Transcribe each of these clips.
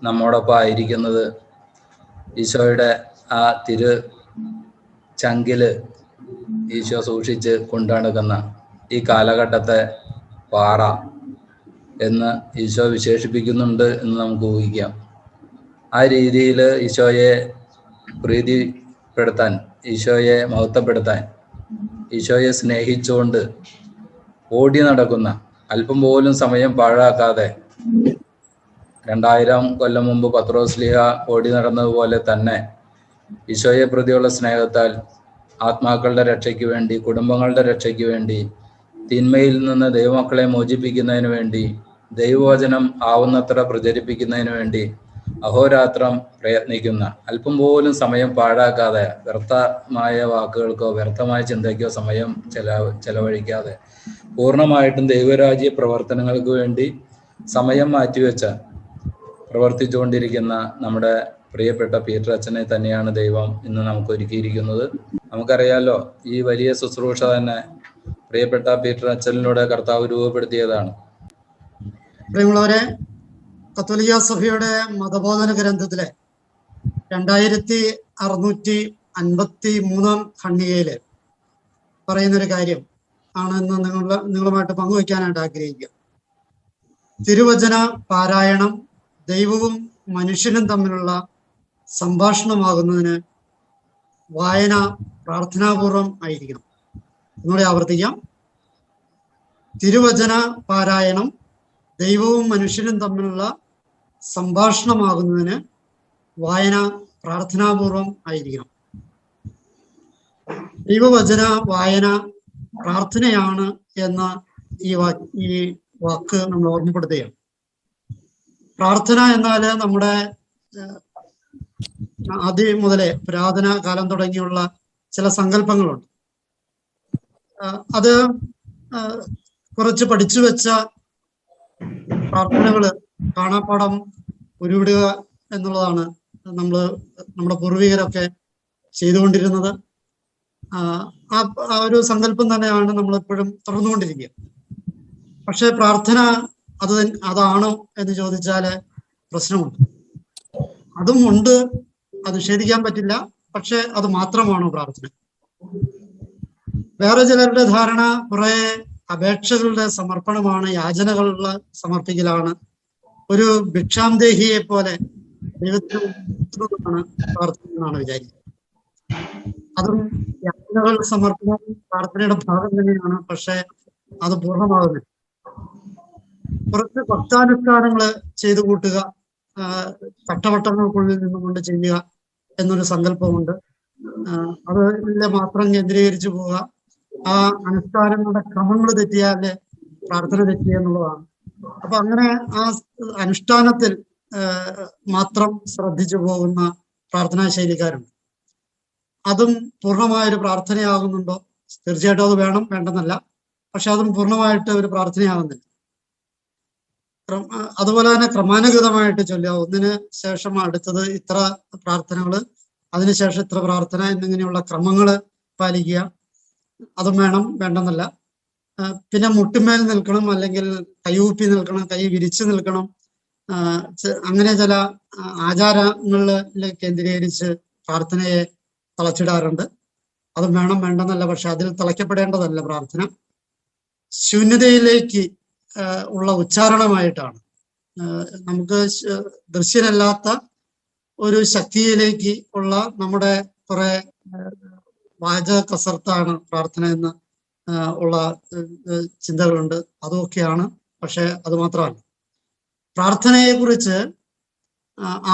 നമ്മോടൊപ്പം ആയിരിക്കുന്നത് ഈശോയുടെ ആ തിരു ചങ്കില് ഈശോ സൂക്ഷിച്ച് കൊണ്ടുനടക്കുന്ന ഈ കാലഘട്ടത്തെ പാറ എന്ന് ഈശോ വിശേഷിപ്പിക്കുന്നുണ്ട് എന്ന് നമുക്ക് ഊഹിക്കാം. ആ രീതിയിൽ ഈശോയെ പ്രീതിപ്പെടുത്താൻ, ഈശോയെ മഹത്വപ്പെടുത്താൻ, ഈശോയെ സ്നേഹിച്ചുകൊണ്ട് ഓടി നടക്കുന്ന, അല്പം പോലും സമയം പാഴാക്കാതെ 2000 കൊല്ലം മുമ്പ് പത്രോസ്ലീഹ ഓടി നടന്നതുപോലെ തന്നെ ഈശോയെ പ്രതിയുള്ള സ്നേഹത്താൽ ആത്മാക്കളുടെ രക്ഷയ്ക്ക് വേണ്ടി, കുടുംബങ്ങളുടെ രക്ഷയ്ക്ക് വേണ്ടി, തിന്മയിൽ നിന്ന് ദൈവമക്കളെ മോചിപ്പിക്കുന്നതിന് വേണ്ടി, ദൈവവചനം ആവുന്നത്ര പ്രചരിപ്പിക്കുന്നതിന് വേണ്ടി അഹോരാത്രം പ്രയത്നിക്കുന്ന, അല്പം പോലും സമയം പാഴാക്കാതെ, വ്യർത്ഥമായ വാക്കുകൾക്കോ വ്യർത്ഥമായ ചിന്തയ്ക്കോ സമയം ചെലവഴിക്കാതെ പൂർണ്ണമായിട്ടും ദൈവരാജ്യ പ്രവർത്തനങ്ങൾക്ക് വേണ്ടി സമയം മാറ്റിവെച്ച പ്രവർത്തിച്ചുകൊണ്ടിരിക്കുന്ന നമ്മുടെ പ്രിയപ്പെട്ട പീറ്റർ അച്ഛനെ തന്നെയാണ് ദൈവം ഇന്ന് നമുക്ക് ഒരുക്കിയിരിക്കുന്നത്. നമുക്കറിയാലോ, ഈ വലിയ ശുശ്രൂഷ തന്നെ പ്രിയപ്പെട്ട പീറ്റർ അച്ഛനിലൂടെ കർത്താവ് രൂപപ്പെടുത്തിയതാണ്. പ്രിയമുള്ളവരെ, കത്തോലിക്ക സഭയുടെ മതബോധന ഗ്രന്ഥത്തിലെ 2653 ഖണ്ഡികയില് പറയുന്നൊരു കാര്യം ആണ് ഇന്ന് നിങ്ങളുമായിട്ട് പങ്കുവയ്ക്കാനായിട്ട് ആഗ്രഹിക്കുക. തിരുവചന പാരായണം ദൈവവും മനുഷ്യനും തമ്മിലുള്ള സംഭാഷണമാകുന്നതിന് വായന പ്രാർത്ഥനാപൂർവം ആയിരിക്കണം. ഒന്നുകൂടെ ആവർത്തിക്കാം. തിരുവചന പാരായണം ദൈവവും മനുഷ്യനും തമ്മിലുള്ള സംഭാഷണമാകുന്നതിന് വായന പ്രാർത്ഥനാപൂർവം ആയിരിക്കണം. ദൈവവചന വായന പ്രാർത്ഥനയാണ് എന്ന ഈ വാക്ക് നമ്മൾ ഓർമ്മപ്പെടുത്തുകയാണ്. പ്രാർത്ഥന എന്നാൽ നമ്മുടെ ആദ്യം മുതലേ പുരാതന കാലം തുടങ്ങിയുള്ള ചില സങ്കല്പങ്ങളുണ്ട്. അത് കുറച്ച് പഠിച്ചു വെച്ച പ്രാർത്ഥനകള് കാണാപ്പാടം ഉരുവിടുക എന്നുള്ളതാണ് നമ്മുടെ പൂർവികരൊക്കെ ചെയ്തുകൊണ്ടിരുന്നത്. ആ ഒരു സങ്കല്പം തന്നെയാണ് നമ്മളെപ്പോഴും തുടർന്നുകൊണ്ടിരിക്കുക. പക്ഷെ പ്രാർത്ഥന അതാണോ എന്ന് ചോദിച്ചാല് പ്രശ്നമുണ്ട്. അതും ഉണ്ട്, അത് നിഷേധിക്കാൻ പറ്റില്ല. പക്ഷെ അത് മാത്രമാണോ പ്രാർത്ഥന? വേറെ ചിലരുടെ ധാരണ കുറെ അപേക്ഷകളുടെ സമർപ്പണമാണ്, യാചനകളുടെ സമർപ്പിക്കലാണ്, ഒരു ഭിക്ഷാന്തേഹിയെ പോലെ ദൈവത്തിനാണ് പ്രാർത്ഥന എന്നാണ് വിചാരിക്കുന്നത്. അതും യാചനകൾ സമർപ്പണം പ്രാർത്ഥനയുടെ ഭാഗം തന്നെയാണ്. പക്ഷെ അത് പൂർണ്ണമാകുന്നില്ല. കുറച്ച് ഭക്താനുഷ്ഠാനങ്ങള് ചെയ്തു കൂട്ടുക, ചട്ടവട്ടങ്ങൾക്കുള്ളിൽ നിന്നുകൊണ്ട് ചെയ്യുക എന്നൊരു സങ്കല്പമുണ്ട്. അതിലെ മാത്രം കേന്ദ്രീകരിച്ചു പോവുക, ആ അനുഷ്ഠാനങ്ങളുടെ ക്രമങ്ങൾ തെറ്റിയാല് പ്രാർത്ഥന തെറ്റിയ എന്നുള്ളതാണ്. അപ്പൊ അങ്ങനെ ആ അനുഷ്ഠാനത്തിൽ മാത്രം ശ്രദ്ധിച്ചു പോകുന്ന പ്രാർത്ഥനാ ശൈലിക്കാരുണ്ട്. അതും പൂർണ്ണമായൊരു പ്രാർത്ഥനയാകുന്നുണ്ടോ? തീർച്ചയായിട്ടും അത് വേണം, വേണ്ടെന്നല്ല. പക്ഷെ അതും പൂർണ്ണമായിട്ട് ഒരു പ്രാർത്ഥനയാകുന്നില്ല. അതുപോലെ തന്നെ ക്രമാനുഗതമായിട്ട് ചൊല്ലുക, ഒന്നിന് ശേഷം അടുത്തത് ഇത്ര പ്രാർത്ഥനകള്, അതിനുശേഷം ഇത്ര പ്രാർത്ഥന എന്നിങ്ങനെയുള്ള ക്രമങ്ങള് പാലിക്കുക, അതും വേണം, വേണ്ടെന്നല്ല. പിന്നെ മുട്ടുമേൽ നിൽക്കണം, അല്ലെങ്കിൽ കൈകൂപ്പി നിൽക്കണം, കൈ വിരിച്ചു നിൽക്കണം. അങ്ങനെ ചില ആചാരങ്ങളിൽ കേന്ദ്രീകരിച്ച് പ്രാർത്ഥനയെ തളച്ചിടാറുണ്ട്. അതും വേണം, വേണ്ടെന്നല്ല. പക്ഷെ അതിൽ തളയ്ക്കപ്പെടേണ്ടതല്ല പ്രാർത്ഥന. ശൂന്യതയിലേക്ക് ഉള്ള ഉച്ചാരണമായിട്ടാണ്. നമുക്ക് ദൃശ്യനല്ലാത്ത ഒരു ശക്തിയിലേക്ക് ഉള്ള നമ്മുടെ കുറെ വാചക കസർത്താണ് പ്രാർത്ഥന എന്ന് ഉള്ള ചിന്തകളുണ്ട്. അതുമൊക്കെയാണ്. പക്ഷെ അത് മാത്രമല്ല. പ്രാർത്ഥനയെ കുറിച്ച്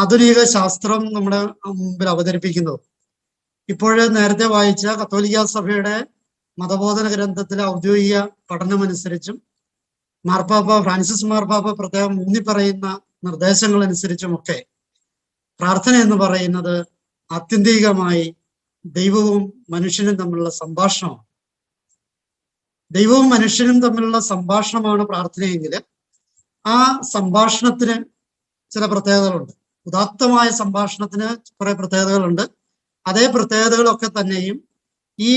ആധുനിക ശാസ്ത്രം നമ്മുടെ മുമ്പിൽ അവതരിപ്പിക്കുന്നത് ഇപ്പോഴേ നേരത്തെ വായിച്ച കത്തോലിക്ക സഭയുടെ മതബോധന ഗ്രന്ഥത്തിലെ ഔദ്യോഗിക പഠനമനുസരിച്ചും മാർപ്പാപ്പ ഫ്രാൻസിസ് മാർപ്പാപ്പ പ്രത്യേകം ഊന്നിപ്പറയുന്ന നിർദ്ദേശങ്ങൾ അനുസരിച്ചുമൊക്കെ പ്രാർത്ഥന എന്ന് പറയുന്നത് ആത്യന്തികമായി ദൈവവും മനുഷ്യനും തമ്മിലുള്ള സംഭാഷണമാണ്. ദൈവവും മനുഷ്യനും തമ്മിലുള്ള സംഭാഷണമാണ് പ്രാർത്ഥനയെങ്കിൽ ആ സംഭാഷണത്തിന് ചില പ്രത്യേകതകളുണ്ട്. ഉദാത്തമായ സംഭാഷണത്തിന് കുറെ പ്രത്യേകതകളുണ്ട്. അതേ പ്രത്യേകതകളൊക്കെ തന്നെയും ഈ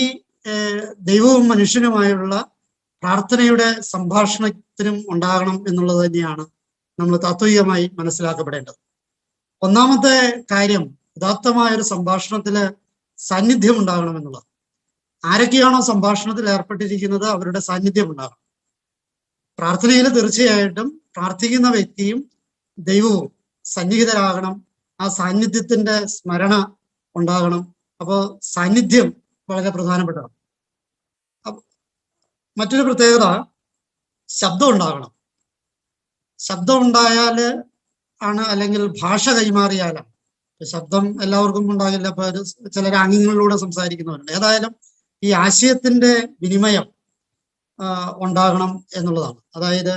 ദൈവവും മനുഷ്യനുമായുള്ള പ്രാർത്ഥനയുടെ സംഭാഷണത്തിനും ഉണ്ടാകണം എന്നുള്ളത് തന്നെയാണ് നമ്മൾ താത്വികമായി മനസ്സിലാക്കപ്പെടേണ്ടത്. ഒന്നാമത്തെ കാര്യം, ഉദാത്തമായ ഒരു സംഭാഷണത്തില് സാന്നിധ്യം ഉണ്ടാകണം എന്നുള്ളത്. ആരൊക്കെയാണോ സംഭാഷണത്തിൽ ഏർപ്പെട്ടിരിക്കുന്നത് അവരുടെ സാന്നിധ്യം ഉണ്ടാകണം. പ്രാർത്ഥനയിൽ തീർച്ചയായിട്ടും പ്രാർത്ഥിക്കുന്ന വ്യക്തിയും ദൈവവും സന്നിഹിതരാകണം. ആ സാന്നിധ്യത്തിന്റെ സ്മരണ ഉണ്ടാകണം. അപ്പോൾ സാന്നിധ്യം വളരെ പ്രധാനപ്പെട്ടതാണ്. മറ്റൊരു പ്രത്യേകത, ശബ്ദം ഉണ്ടാകണം. ശബ്ദം ഉണ്ടായാല് ആണ്, അല്ലെങ്കിൽ ഭാഷ കൈമാറിയാലാണ്. ശബ്ദം എല്ലാവർക്കും ഉണ്ടാകില്ല. ഇപ്പൊ ചിലർ ആംഗ്യങ്ങളിലൂടെ സംസാരിക്കുന്നവരുണ്ട്. ഏതായാലും ഈ ആശയത്തിന്റെ വിനിമയം ഉണ്ടാകണം എന്നുള്ളതാണ്. അതായത്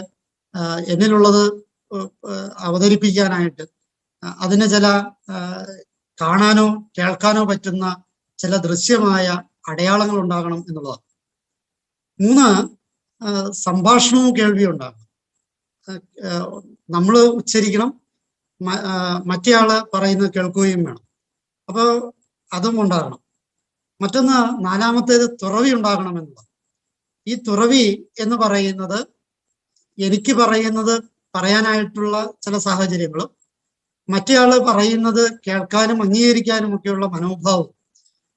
എന്നിലുള്ളത് അവതരിപ്പിക്കാനായിട്ട് അതിന് ചില കാണാനോ കേൾക്കാനോ പറ്റുന്ന ചില ദൃശ്യമായ അടയാളങ്ങൾ ഉണ്ടാകണം എന്നുള്ളതാണ്. 3, സംഭാഷണവും കേൾവിയും ഉണ്ടാകണം. നമ്മൾ ഉച്ചരിക്കണം, മറ്റേയാള് പറയുന്നത് കേൾക്കുകയും വേണം. അപ്പോൾ അതും ഉണ്ടാകണം. മറ്റൊന്ന്, 4-മത്തേത് തുറവി ഉണ്ടാകണം എന്നുള്ളത്. ഈ തുറവി എന്ന് പറയുന്നത് എനിക്ക് പറയാനായിട്ടുള്ള ചില സാഹചര്യങ്ങളും മറ്റേയാള് പറയുന്നത് കേൾക്കാനും അംഗീകരിക്കാനും ഒക്കെയുള്ള മനോഭാവം.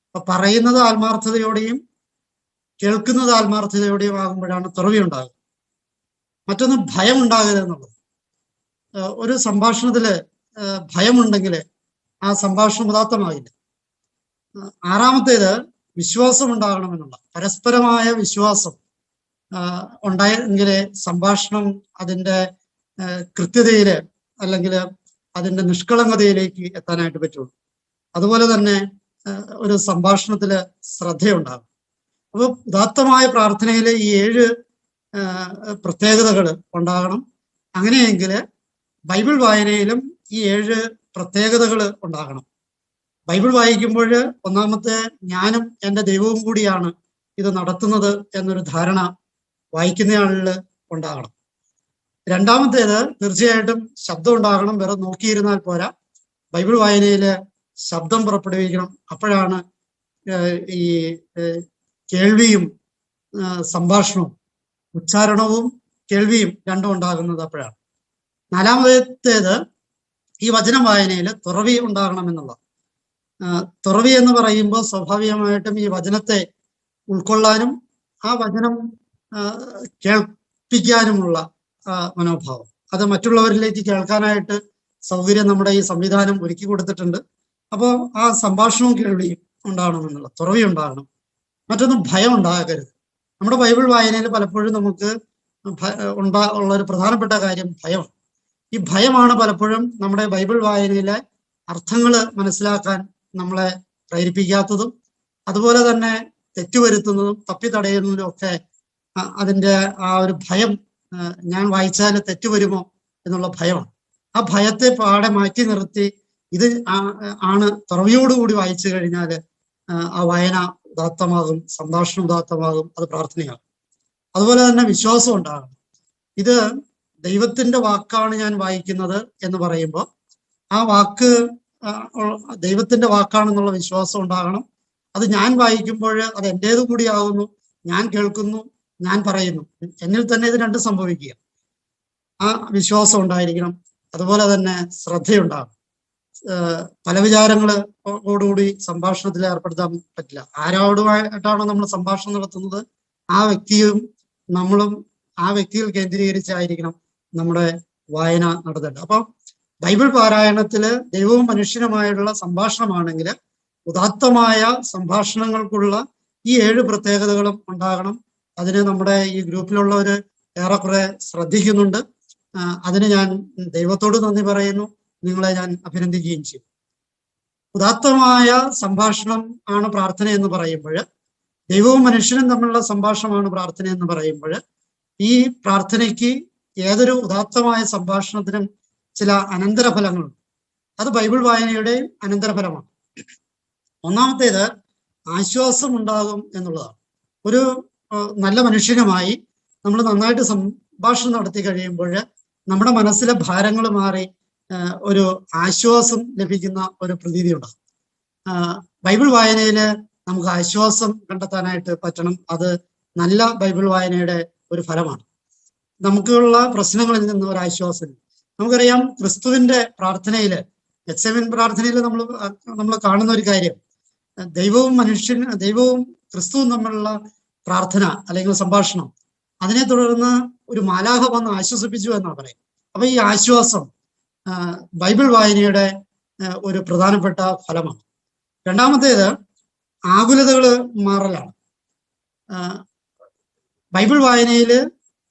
അപ്പൊ പറയുന്നത് ആത്മാർത്ഥതയോടെയും കേൾക്കുന്നത് ആത്മാർത്ഥതയോടെയും ആകുമ്പോഴാണ് തുറവി ഉണ്ടാകുക. മറ്റൊന്ന്, ഭയം ഉണ്ടാകരുത് എന്നുള്ളത്. ഒരു സംഭാഷണത്തില് ഭയമുണ്ടെങ്കിൽ ആ സംഭാഷണം ഉദാത്തമാകില്ല. 6-മത്തേത്, വിശ്വാസം ഉണ്ടാകണമെന്നുള്ള പരസ്പരമായ വിശ്വാസം ഉണ്ടായെങ്കിലേ സംഭാഷണം അതിൻ്റെ കൃത്യതയില് അല്ലെങ്കിൽ അതിൻ്റെ നിഷ്കളങ്കതയിലേക്ക് എത്താനായിട്ട് പറ്റുള്ളൂ. അതുപോലെ തന്നെ ഒരു സംഭാഷണത്തില് ശ്രദ്ധയുണ്ടാകും. അപ്പോൾ ഉദാത്തമായ പ്രാർത്ഥനയിലെ ഈ 7 പ്രത്യേകതകൾ ഉണ്ടാകണം. അങ്ങനെയെങ്കിൽ ബൈബിൾ വായനയിലും ഈ 7 പ്രത്യേകതകൾ ഉണ്ടാകണം. ബൈബിൾ വായിക്കുമ്പോൾ ഒന്നാമത്തെ, ഞാനും എൻ്റെ ദൈവവും കൂടിയാണ് ഇത് നടത്തുന്നത് എന്നൊരു ധാരണ വായിക്കുന്നയാളിൽ ഉണ്ടാകണം. 2-മത്തേത്, തീർച്ചയായിട്ടും ശബ്ദം ഉണ്ടാകണം. വേറെ നോക്കിയിരുന്നാൽ പോരാ, ബൈബിൾ വായനയില് ശബ്ദം പുറപ്പെടുവിക്കണം. അപ്പോഴാണ് ഈ കേൾവിയും സംഭാഷണവും, ഉച്ചാരണവും കേൾവിയും രണ്ടും ഉണ്ടാകുന്നത് അപ്പോഴാണ്. 4-മത്തേത്, ഈ വചനം വായനയിൽ തുറവി ഉണ്ടാകണം എന്നുള്ളത്. തുറവി എന്ന് പറയുമ്പോൾ സ്വാഭാവികമായിട്ടും ഈ വചനത്തെ ഉൾക്കൊള്ളാനും ആ വചനം കേൾപ്പിക്കാനുമുള്ള മനോഭാവം, അത് മറ്റുള്ളവരിലേക്ക് കേൾക്കാനായിട്ട് സൗകര്യം നമ്മുടെ ഈ സംവിധാനം ഒരുക്കി കൊടുത്തിട്ടുണ്ട്. അപ്പോൾ ആ സംഭാഷണവും കേൾവിയും ഉണ്ടാകണമെന്നുള്ള തുറവി ഉണ്ടാകണം. മറ്റൊന്ന്, ഭയം ഉണ്ടാകരുത്. നമ്മുടെ ബൈബിൾ വായനയിൽ പലപ്പോഴും നമുക്ക് ഉള്ള ഒരു പ്രധാനപ്പെട്ട കാര്യം ഭയമാണ്. ഈ ഭയമാണ് പലപ്പോഴും നമ്മുടെ ബൈബിൾ വായനയിലെ അർത്ഥങ്ങൾ മനസ്സിലാക്കാൻ നമ്മളെ പ്രേരിപ്പിക്കാത്തതും അതുപോലെ തന്നെ തെറ്റുവരുത്തുന്നതും തപ്പിത്തടയുന്നതും ഒക്കെ അതിൻ്റെ ആ ഒരു ഭയം, ഞാൻ വായിച്ചാൽ തെറ്റുവരുമോ എന്നുള്ള ഭയമാണ്. ആ ഭയത്തെ പാടെ മാറ്റി നിർത്തി ഇത് ആണ് തുറവിയോടുകൂടി വായിച്ചു കഴിഞ്ഞാൽ ആ വായന ഉദാത്തമാകും, സംഭാഷണം ഉദാത്തമാകും, അത് പ്രാർത്ഥനയാകും. അതുപോലെ തന്നെ വിശ്വാസം ഉണ്ടാകണം. ഇത് ദൈവത്തിന്റെ വാക്കാണ് ഞാൻ വായിക്കുന്നത് എന്ന് പറയുമ്പോൾ ആ വാക്ക് ദൈവത്തിന്റെ വാക്കാണെന്നുള്ള വിശ്വാസം ഉണ്ടാകണം. അത് ഞാൻ വായിക്കുമ്പോൾ അത് എൻ്റേത് കൂടിയാകുന്നു, ഞാൻ കേൾക്കുന്നു, ഞാൻ പറയുന്നു, എന്നിൽ തന്നെ ഇത് രണ്ടും സംഭവിക്കുക. ആ വിശ്വാസം ഉണ്ടായിരിക്കണം. അതുപോലെ തന്നെ ശ്രദ്ധയുണ്ടാകും. പല വിചാരങ്ങളോടുകൂടി സംഭാഷണത്തിൽ ഏർപ്പെടുത്താൻ പറ്റില്ല. ആരോടുമായിട്ടാണോ നമ്മൾ സംഭാഷണം നടത്തുന്നത് ആ വ്യക്തിയും നമ്മളും ആ വ്യക്തിയിൽ കേന്ദ്രീകരിച്ചായിരിക്കണം നമ്മുടെ വായന നടത്തേണ്ടത്. അപ്പം ബൈബിൾ പാരായണത്തില് ദൈവവും മനുഷ്യനുമായുള്ള സംഭാഷണമാണെങ്കിൽ ഉദാത്തമായ സംഭാഷണങ്ങൾക്കുള്ള ഈ 7 പ്രത്യേകതകളും ഉണ്ടാകണം. അതിന് നമ്മുടെ ഈ ഗ്രൂപ്പിലുള്ളവർ ഏറെക്കുറെ ശ്രദ്ധിക്കുന്നുണ്ട്. അതിന് ഞാൻ ദൈവത്തോട് നന്ദി പറയുന്നു, നിങ്ങളെ ഞാൻ അഭിനന്ദിക്കുകയും ചെയ്യും. ഉദാത്തമായ സംഭാഷണം ആണ് പ്രാർത്ഥന എന്ന് പറയുമ്പോൾ, ദൈവവും മനുഷ്യനും തമ്മിലുള്ള സംഭാഷണമാണ് പ്രാർത്ഥന എന്ന് പറയുമ്പോൾ, ഈ പ്രാർത്ഥനയ്ക്ക് ഏതൊരു ഉദാത്തമായ സംഭാഷണത്തിനും ചില അനന്തരഫലങ്ങളുണ്ട്. അത് ബൈബിൾ വായനയുടെ അനന്തരഫലമാണ്. ഒന്നാമത്തേത്, ആശ്വാസം ഉണ്ടാകും എന്നുള്ളതാണ്. ഒരു നല്ല മനുഷ്യനുമായി നമ്മൾ നന്നായിട്ട് സംഭാഷണം നടത്തി കഴിയുമ്പോൾ നമ്മുടെ മനസ്സിലെ ഭാരങ്ങൾ മാറി ഒരു ആശ്വാസം ലഭിക്കുന്ന ഒരു പ്രതീതി ഉണ്ടാകും. ബൈബിൾ വായനയിൽ നമുക്ക് ആശ്വാസം കണ്ടെത്താനായിട്ട് പറ്റണം. അത് നല്ല ബൈബിൾ വായനയുടെ ഒരു ഫലമാണ്. നമുക്കുള്ള പ്രശ്നങ്ങളിൽ നിന്ന് ഒരു ആശ്വാസം. നമുക്കറിയാം, ക്രിസ്തുവിന്റെ പ്രാർത്ഥനയിൽ ഗെത്സെമൻ പ്രാർത്ഥനയിൽ നമ്മൾ കാണുന്ന ഒരു കാര്യം, ദൈവവും ക്രിസ്തുവും തമ്മിലുള്ള പ്രാർത്ഥന അല്ലെങ്കിൽ സംഭാഷണം, അതിനെ തുടർന്ന് ഒരു മാലാഖ വന്ന് ആശ്വസിപ്പിച്ചു എന്നാണ് പറയും. അപ്പൊ ഈ ആശ്വാസം ബൈബിൾ വായനയുടെ ഒരു പ്രധാനപ്പെട്ട ഫലമാണ്. രണ്ടാമത്തേത് ആകുലതകൾ മാറലാണ്. ബൈബിൾ വായനയിൽ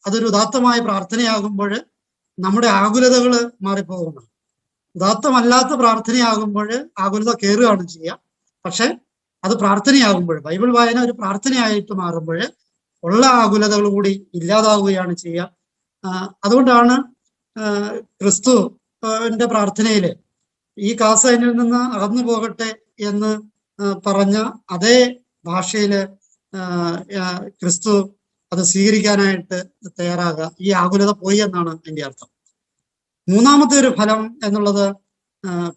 അതൊരു ഉദാത്തമായ പ്രാർത്ഥനയാകുമ്പോൾ നമ്മുടെ ആകുലതകൾ മാറിപ്പോകുന്നു. ഉദാത്തമല്ലാത്ത പ്രാർത്ഥനയാകുമ്പോൾ ആകുലത കയറുകയാണ് ചെയ്യുക. പക്ഷെ അത് പ്രാർത്ഥനയാകുമ്പോൾ, ബൈബിൾ വായന ഒരു പ്രാർത്ഥനയായിട്ട് മാറുമ്പോൾ ഉള്ള ആകുലതകൾ കൂടി ഇല്ലാതാവുകയാണ് ചെയ്യുക. അതുകൊണ്ടാണ് ക്രിസ്തുവിന്റെ പ്രാർത്ഥനയിൽ ഈ കാസ എന്നിൽ നിന്ന് അകന്നു പോകട്ടെ എന്ന് പറഞ്ഞ അതേ ഭാഷയിൽ ക്രിസ്തു അത് സ്വീകരിക്കാനായിട്ട് തയ്യാറാകുക. ഈ ആകുലത പോയി എന്നാണ് എൻ്റെ അർത്ഥം. മൂന്നാമത്തെ ഒരു ഫലം എന്നുള്ളത്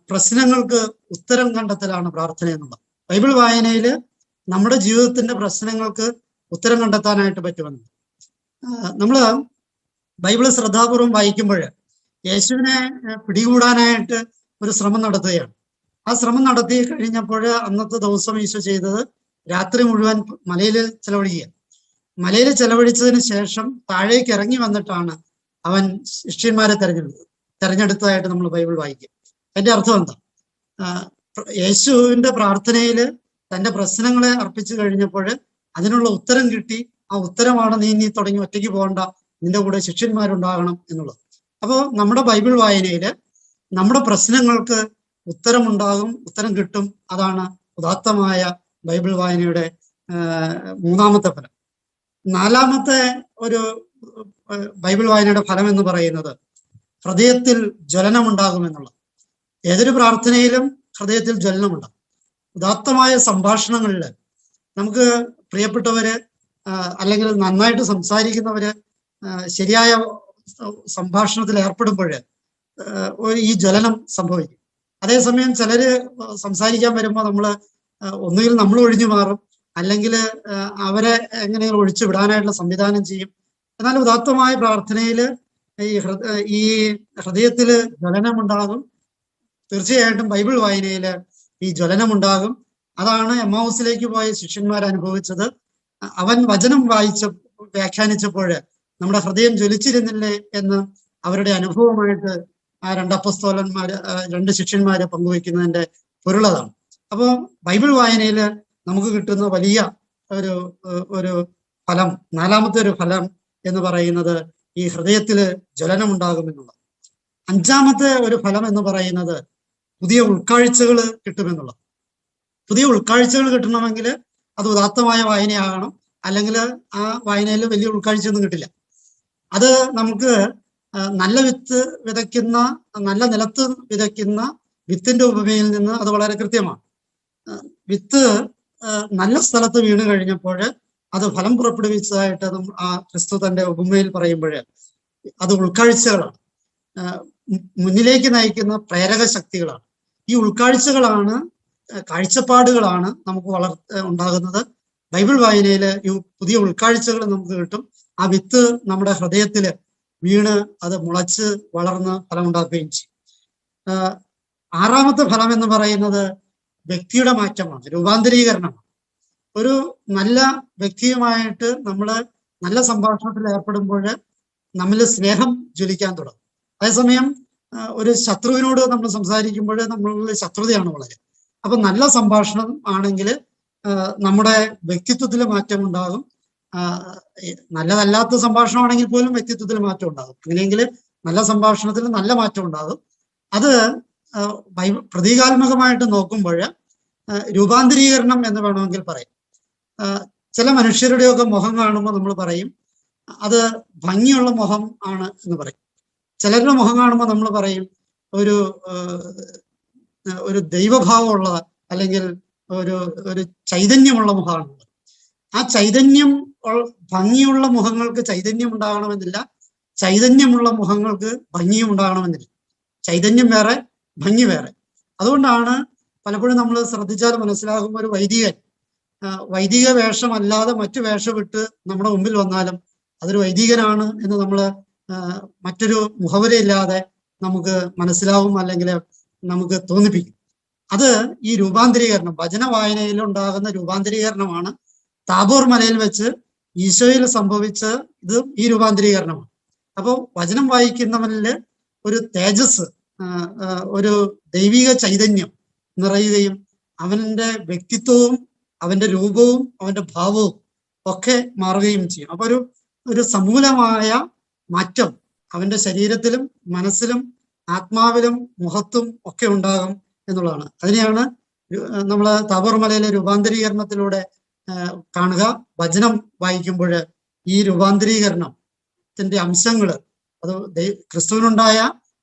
പ്രശ്നങ്ങൾക്ക് ഉത്തരം കണ്ടെത്തലാണ് പ്രാർത്ഥന എന്നുള്ളത്. ബൈബിൾ വായനയിൽ നമ്മുടെ ജീവിതത്തിന്റെ പ്രശ്നങ്ങൾക്ക് ഉത്തരം കണ്ടെത്താനായിട്ട് പറ്റുമെന്ന് നമ്മൾ ബൈബിള് ശ്രദ്ധാപൂർവം വായിക്കുമ്പോൾ യേശുവിനെ പിടികൂടാനായിട്ട് ഒരു ശ്രമം നടത്തുകയാണ്. ആ ശ്രമം നടത്തി കഴിഞ്ഞപ്പോൾ അന്നത്തെ ദിവസം ഈശോ ചെയ്തത് രാത്രി മുഴുവൻ മലയിൽ ചെലവഴിക്കുക. മലയിൽ ചെലവഴിച്ചതിന് ശേഷം താഴേക്ക് ഇറങ്ങി വന്നിട്ടാണ് അവൻ ശിഷ്യന്മാരെ തെരഞ്ഞെടുത്തതായിട്ട് നമ്മൾ ബൈബിൾ വായിക്കും. അതിന്റെ അർത്ഥം എന്താ? യേശുവിന്റെ പ്രാർത്ഥനയിൽ തന്റെ പ്രശ്നങ്ങളെ അർപ്പിച്ചു കഴിഞ്ഞപ്പോൾ അതിനുള്ള ഉത്തരം കിട്ടി. ആ ഉത്തരമാണ് നീ തുടങ്ങി ഒറ്റയ്ക്ക് പോകണ്ട, നിന്റെ കൂടെ ശിഷ്യന്മാരുണ്ടാകണം എന്നുള്ളത്. അപ്പോൾ നമ്മുടെ ബൈബിൾ വായനയിൽ നമ്മുടെ പ്രശ്നങ്ങൾക്ക് ഉത്തരമുണ്ടാകും, ഉത്തരം കിട്ടും. അതാണ് ഉദാത്തമായ ബൈബിൾ വായനയുടെ മൂന്നാമത്തെ ഫലം. നാലാമത്തെ ഒരു ബൈബിൾ വായനയുടെ ഫലം എന്ന് പറയുന്നത് ഹൃദയത്തിൽ ജ്വലനമുണ്ടാകുമെന്നുള്ളത്. ഏതൊരു പ്രാർത്ഥനയിലും ഹൃദയത്തിൽ ജ്വലനമുണ്ടാകും. ഉദാത്തമായ സംഭാഷണങ്ങളിൽ നമുക്ക് പ്രിയപ്പെട്ടവര് അല്ലെങ്കിൽ നന്നായിട്ട് സംസാരിക്കുന്നവര് ശരിയായ സംഭാഷണത്തിൽ ഏർപ്പെടുമ്പോൾ ഈ ജ്വലനം സംഭവിക്കും. അതേസമയം ചിലര് സംസാരിക്കാൻ വരുമ്പോൾ ഒന്നുകിൽ നമ്മൾ ഒഴിഞ്ഞു മാറും, അല്ലെങ്കിൽ അവരെ എങ്ങനെയും ഒഴിച്ചു വിടാനായിട്ടുള്ള സംവിധാനം ചെയ്യും. എന്നാൽ ഉദാത്തമായ പ്രാർത്ഥനയിൽ ഈ ഹൃദയത്തില് ജ്വലനമുണ്ടാകും. തീർച്ചയായിട്ടും ബൈബിൾ വായനയിൽ ഈ ജ്വലനമുണ്ടാകും. അതാണ് എമ്മാവുസിലേക്ക് പോയ ശിഷ്യന്മാർ അനുഭവിച്ചത്. അവൻ വചനം വ്യാഖ്യാനിച്ചപ്പോൾ നമ്മുടെ ഹൃദയം ജ്വലിച്ചിരുന്നില്ലേ എന്ന് അവരുടെ അനുഭവമായിട്ട് ആ രണ്ട് ശിഷ്യന്മാരെ പങ്കുവെക്കുന്നതിന്റെ പൊരുളതാണ്. അപ്പോൾ ബൈബിൾ വായനയിൽ നമുക്ക് കിട്ടുന്ന വലിയ ഒരു ഫലം, നാലാമത്തെ ഒരു ഫലം എന്ന് പറയുന്നത് ഈ ഹൃദയത്തില് ജ്വലനമുണ്ടാകുമെന്നുള്ളത്. അഞ്ചാമത്തെ ഒരു ഫലം എന്ന് പറയുന്നത് പുതിയ ഉൾക്കാഴ്ചകൾ കിട്ടുമെന്നുള്ളത്. പുതിയ ഉൾക്കാഴ്ചകൾ കിട്ടണമെങ്കിൽ അത് ഉദാത്തമായ വായനയാകണം, അല്ലെങ്കിൽ ആ വായനയിൽ വലിയ ഉൾക്കാഴ്ചയൊന്നും കിട്ടില്ല. അത് നമുക്ക് നല്ല നിലത്ത് വിതയ്ക്കുന്ന വിത്തിന്റെ ഉപമയിൽ നിന്ന് അത് വളരെ കൃത്യമാണ്. വിത്ത് നല്ല സ്ഥലത്ത് വീണ് കഴിഞ്ഞപ്പോൾ അത് ഫലം പുറപ്പെടുവിച്ചതായിട്ട് ആ ക്രിസ്തു തന്റെ ഉപമയിൽ പറയുമ്പോൾ അത് ഉൾക്കാഴ്ചകളാണ്, മുന്നിലേക്ക് നയിക്കുന്ന പ്രേരക ശക്തികളാണ്. ഈ ഉൾക്കാഴ്ചകളാണ്, കാഴ്ചപ്പാടുകളാണ് നമുക്ക് ഉണ്ടാകുന്നത്. ബൈബിൾ വായനയിൽ ഈ പുതിയ ഉൾക്കാഴ്ചകൾ നമുക്ക് കിട്ടും. ആ വിത്ത് നമ്മുടെ ഹൃദയത്തില് വീണ് അത് മുളച്ച് വളർന്ന് ഫലമുണ്ടാക്കുകയും ചെയ്യും. ആറാമത്തെ ഫലം എന്ന് പറയുന്നത് വ്യക്തിയുടെ മാറ്റമാണ്, രൂപാന്തരീകരണമാണ്. ഒരു നല്ല വ്യക്തിയുമായിട്ട് നമ്മൾ നല്ല സംഭാഷണത്തിൽ ഏർപ്പെടുമ്പോൾ നമ്മിൽ സ്നേഹം ജ്വലിക്കാൻ തുടങ്ങും. അതേസമയം ഒരു ശത്രുവിനോട് നമ്മൾ സംസാരിക്കുമ്പോൾ നമ്മളിൽ ശത്രുതയാണ് വളരെ. അപ്പൊ നല്ല സംഭാഷണം ആണെങ്കിൽ നമ്മുടെ വ്യക്തിത്വത്തിൽ മാറ്റം ഉണ്ടാകും. നല്ലതല്ലാത്ത സംഭാഷണമാണെങ്കിൽ പോലും വ്യക്തിത്വത്തിൽ മാറ്റം ഉണ്ടാകും. അങ്ങനെയെങ്കിൽ നല്ല സംഭാഷണത്തിൽ നല്ല മാറ്റം ഉണ്ടാകും. അത് പ്രതീകാത്മകമായിട്ട് നോക്കുമ്പോൾ രൂപാന്തരീകരണം എന്ന് വേണമെങ്കിൽ പറയും. ചില മനുഷ്യരുടെയൊക്കെ മുഖം കാണുമ്പോൾ നമ്മൾ പറയും അത് ഭംഗിയുള്ള മുഖം ആണ് എന്ന് പറയും. ചിലരുടെ മുഖം കാണുമ്പോൾ നമ്മൾ പറയും ഒരു ദൈവഭാവമുള്ള അല്ലെങ്കിൽ ഒരു ചൈതന്യമുള്ള മുഖമാണ്. ആ ഭംഗിയുള്ള മുഖങ്ങൾക്ക് ചൈതന്യം ഉണ്ടാകണമെന്നില്ല, ചൈതന്യമുള്ള മുഖങ്ങൾക്ക് ഭംഗിയും ഉണ്ടാകണമെന്നില്ല. ചൈതന്യം വേറെ, ഭംഗി വേറെ. അതുകൊണ്ടാണ് പലപ്പോഴും നമ്മൾ ശ്രദ്ധിച്ചാൽ മനസ്സിലാകും, ഒരു വൈദിക വേഷമല്ലാതെ മറ്റു വേഷമിട്ട് നമ്മുടെ മുമ്പിൽ വന്നാലും അതൊരു വൈദികനാണ് എന്ന് നമ്മൾ മറ്റൊരു മുഖവരയില്ലാതെ നമുക്ക് മനസ്സിലാവും, അല്ലെങ്കിൽ നമുക്ക് തോന്നിപ്പിക്കും. അത് ഈ രൂപാന്തരീകരണം, വചന വായനയിൽ ഉണ്ടാകുന്ന രൂപാന്തരീകരണമാണ്. താബോർ മലയിൽ വെച്ച് ഈശോയിൽ സംഭവിച്ച ഇത് ഈ രൂപാന്തരീകരണമാണ്. അപ്പോൾ വചനം വായിക്കുന്നവനില് ഒരു തേജസ്, ഒരു ദൈവിക ചൈതന്യം നിറയുകയും അവന്റെ വ്യക്തിത്വവും അവന്റെ രൂപവും അവന്റെ ഭാവവും ഒക്കെ മാറുകയും ചെയ്യും. അപ്പൊ ഒരു സമൂലമായ മാറ്റം അവന്റെ ശരീരത്തിലും മനസ്സിലും ആത്മാവിലും മുഖത്തും ഒക്കെ ഉണ്ടാകും എന്നുള്ളതാണ്. അതിനെയാണ് നമ്മൾ താബോർ മലയിലെ രൂപാന്തരീകരണത്തിലൂടെ കാണുക. വചനം വായിക്കുമ്പോൾ ഈ രൂപാന്തരീകരണത്തിന്റെ അംശങ്ങൾ, അത് ക്രിസ്തുവിനുണ്ടായ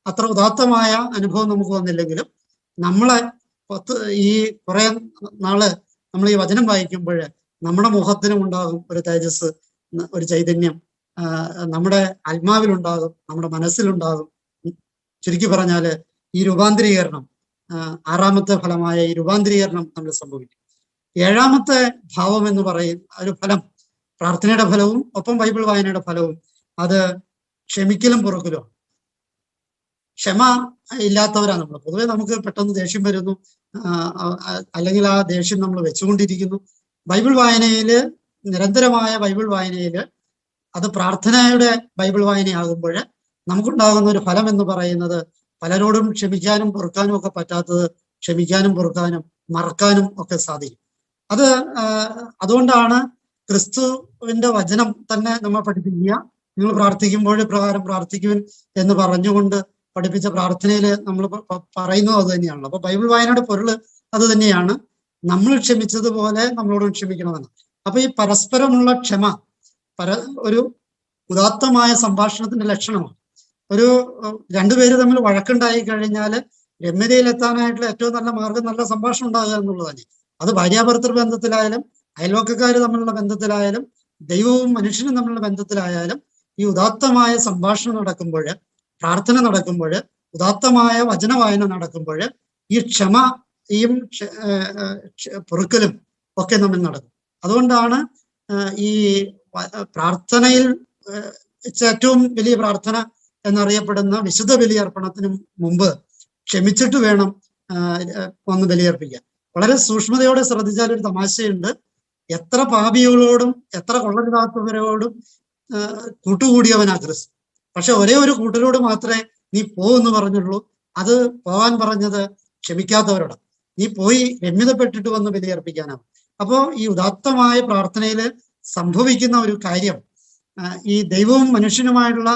അത്ര ഉദാത്തമായ അനുഭവം നമുക്ക് വന്നില്ലെങ്കിലും നമ്മളെ ഈ കുറെ നാള് നമ്മൾ ഈ വചനം വായിക്കുമ്പോൾ നമ്മുടെ മുഖത്തിനും ഉണ്ടാകും ഒരു തേജസ്, ഒരു ചൈതന്യം, നമ്മുടെ ആത്മാവിലുണ്ടാകും, നമ്മുടെ മനസ്സിലുണ്ടാകും. ചുരുക്കി പറഞ്ഞാല് ഈ രൂപാന്തരീകരണം, ആറാമത്തെ ഫലമായ ഈ രൂപാന്തരീകരണം നമ്മൾ സംഭവിക്കും. ഏഴാമത്തെ ഭാവം എന്ന് പറയുന്ന ഒരു ഫലം, പ്രാർത്ഥനയുടെ ഫലവും ഒപ്പം ബൈബിൾ വായനയുടെ ഫലവും, അത് ക്ഷമിക്കലും പൊറുക്കലും. ക്ഷമ ഇല്ലാത്തവരാണ് നമ്മൾ. പൊതുവെ നമുക്ക് പെട്ടെന്ന് ദേഷ്യം വരുന്നു, അല്ലെങ്കിൽ ആ ദേഷ്യം നമ്മൾ വെച്ചുകൊണ്ടിരിക്കുന്നു. ബൈബിൾ വായനയില്, നിരന്തരമായ ബൈബിൾ വായനയില്, അത് പ്രാർത്ഥനയുടെ ബൈബിൾ വായനയാകുമ്പോൾ നമുക്കുണ്ടാകുന്ന ഒരു ഫലം എന്ന് പറയുന്നത് പലരോടും ക്ഷമിക്കാനും പൊറുക്കാനും ഒക്കെ പറ്റാത്തത് ക്ഷമിക്കാനും പൊറുക്കാനും മറക്കാനും ഒക്കെ സാധിക്കും. അതുകൊണ്ടാണ് ക്രിസ്തുവിന്റെ വചനം തന്നെ നമ്മൾ പഠിപ്പിക്കുക. നിങ്ങൾ പ്രാർത്ഥിക്കുമ്പോൾ പ്രകാരം പ്രാർത്ഥിക്കുവിൻ എന്ന് പറഞ്ഞുകൊണ്ട് പഠിപ്പിച്ച പ്രാർത്ഥനയിൽ നമ്മൾ പറയുന്നത് അത് തന്നെയാണല്ലോ. അപ്പൊ ബൈബിൾ വായനയുടെ പൊരുള് അത് തന്നെയാണ്. നമ്മൾ ക്ഷമിച്ചതുപോലെ നമ്മളോടും ക്ഷമിക്കണമെന്ന്. അപ്പൊ ഈ പരസ്പരമുള്ള ക്ഷമ ഒരു ഉദാത്തമായ സംഭാഷണത്തിന്റെ ലക്ഷണമാണ്. രണ്ടുപേര് തമ്മിൽ വഴക്കുണ്ടായി കഴിഞ്ഞാൽ രമ്യതയിലെത്താനായിട്ടുള്ള ഏറ്റവും നല്ല മാർഗം നല്ല സംഭാഷണം ഉണ്ടാകുക എന്നുള്ളത് തന്നെ. അത് ഭാര്യാഭർത്തൃ ബന്ധത്തിലായാലും അയൽവക്കക്കാർ തമ്മിലുള്ള ബന്ധത്തിലായാലും ദൈവവും മനുഷ്യനും തമ്മിലുള്ള ബന്ധത്തിലായാലും ഈ ഉദാത്തമായ സംഭാഷണം നടക്കുമ്പോൾ, പ്രാർത്ഥന നടക്കുമ്പോൾ, ഉദാത്തമായ വചനവായന നടക്കുമ്പോൾ ഈ ക്ഷമയും പൊറുക്കലും ഒക്കെ നമ്മൾ നടക്കും. അതുകൊണ്ടാണ് ഈ പ്രാർത്ഥനയിൽ ഏറ്റവും വലിയ പ്രാർത്ഥന എന്നറിയപ്പെടുന്ന വിശുദ്ധ ബലിയർപ്പണത്തിന് മുമ്പ് ക്ഷമിച്ചിട്ട് വേണം വന്ന് ബലിയർപ്പിക്കാൻ. വളരെ സൂക്ഷ്മതയോടെ ശ്രദ്ധിച്ചാൽ ഒരു തമാശയുണ്ട്. എത്ര പാപികളോടും എത്ര കൊള്ളരുതാത്തവരോടും കൂട്ടുകൂടിയവനാ ക്രിസ്തു. പക്ഷെ ഒരേ ഒരു കൂട്ടരോട് മാത്രമേ നീ എന്ന് പറഞ്ഞുള്ളൂ. അത് പോവാൻ പറഞ്ഞത് ക്ഷമിക്കാത്തവരോടാണ്. നീ പോയി രമ്യതപ്പെട്ടിട്ട് വന്ന് ബലിയർപ്പിക്കാനാവും. അപ്പോ ഈ ഉദാത്തമായ പ്രാർത്ഥനയിൽ സംഭവിക്കുന്ന ഒരു കാര്യം, ഈ ദൈവവും മനുഷ്യനുമായുള്ള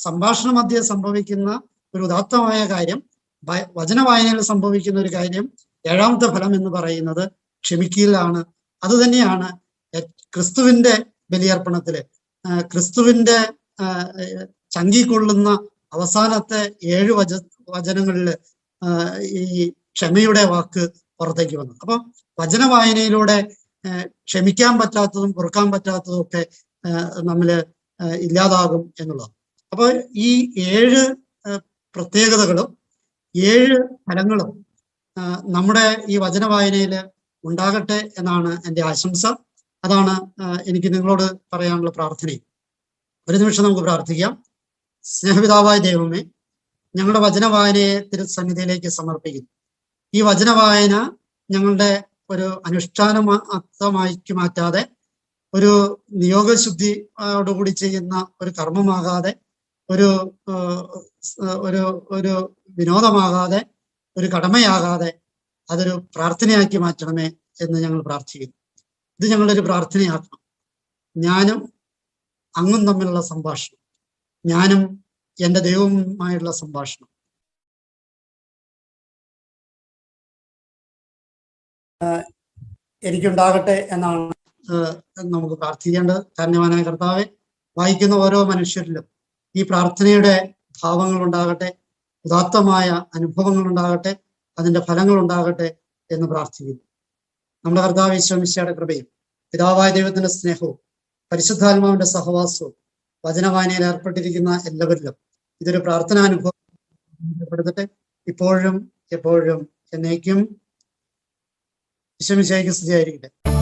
സംഭാഷണ മധ്യേ സംഭവിക്കുന്ന ഒരു ഉദാത്തമായ കാര്യം, വചന വായനയിൽ സംഭവിക്കുന്ന ഒരു കാര്യം, ഏഴാമത്തെ ഫലം എന്ന് പറയുന്നത് ക്ഷമിക്കലാണ്. അത് തന്നെയാണ് ക്രിസ്തുവിന്റെ ബലിയർപ്പണത്തില്, ക്രിസ്തുവിന്റെ ചങ്കിക്കൊള്ളുന്ന അവസാനത്തെ 7 വചനങ്ങളില് ഈ ക്ഷമയുടെ വാക്ക് പുറത്തേക്ക് വന്നു. അപ്പൊ വചന വായനയിലൂടെ ക്ഷമിക്കാൻ പറ്റാത്തതും പൊറുക്കാൻ പറ്റാത്തതും ഒക്കെ നമ്മള് ഇല്ലാതാകും എന്നുള്ളതാണ്. അപ്പൊ ഈ 7 പ്രത്യേകതകളും 7 ഫലങ്ങളും നമ്മുടെ ഈ വചന വായനയിൽ ഉണ്ടാകട്ടെ എന്നാണ് എൻ്റെ ആശംസ. അതാണ് എനിക്ക് നിങ്ങളോട് പറയാനുള്ള പ്രാർത്ഥനയും. ഒരു നിമിഷം നമുക്ക് പ്രാർത്ഥിക്കാം. സ്നേഹപിതാവായ ദൈവമേ, ഞങ്ങളുടെ വചന വായനയെ തിരുസന്നിധിയിലേക്ക് സമർപ്പിക്കുന്നു. ഈ വചന വായന ഞങ്ങളുടെ ഒരു അനുഷ്ഠാനമാക്കി മാറ്റാതെ, ഒരു നിയോഗശുദ്ധിയോടുകൂടി ചെയ്യുന്ന ഒരു കർമ്മമാകാതെ, ഒരു ഒരു വിനോദമാകാതെ, ഒരു കടമയാകാതെ അതൊരു പ്രാർത്ഥനയാക്കി മാറ്റണമേ എന്ന് ഞങ്ങൾ പ്രാർത്ഥിക്കുന്നു. ഇത് ഞങ്ങളുടെ ഒരു പ്രാർത്ഥനയാക്കണം. ഞാനും അങ്ങും തമ്മിലുള്ള സംഭാഷണം, ഞാനും എൻ്റെ ദൈവവുമായുള്ള സംഭാഷണം എനിക്കുണ്ടാകട്ടെ എന്നാണ് നമുക്ക് പ്രാർത്ഥിക്കേണ്ടത്. കാരുണ്യവാനായ കർത്താവെ, വായിക്കുന്ന ഓരോ മനുഷ്യരിലും ഈ പ്രാർത്ഥനയുടെ ഭാവങ്ങൾ ഉണ്ടാകട്ടെ, ഉദാത്തമായ അനുഭവങ്ങൾ ഉണ്ടാകട്ടെ, അതിൻ്റെ ഫലങ്ങൾ ഉണ്ടാകട്ടെ എന്ന് പ്രാർത്ഥിക്കുന്നു. നമ്മുടെ കർത്താവ് ഈശോ മിശിഹായുടെ കൃപയും പിതാവായ ദൈവത്തിന്റെ സ്നേഹവും പരിശുദ്ധാത്മാവിന്റെ സഹവാസവും വചനവായനയിൽ ഏർപ്പെട്ടിരിക്കുന്ന എല്ലാവരിലും ഇതൊരു പ്രാർത്ഥനാനുഭവം ഇപ്പോഴും എപ്പോഴും എന്നേക്കും ഈശോ മിശിഹായ്ക്ക് സ്തുതിയായിരിക്കട്ടെ.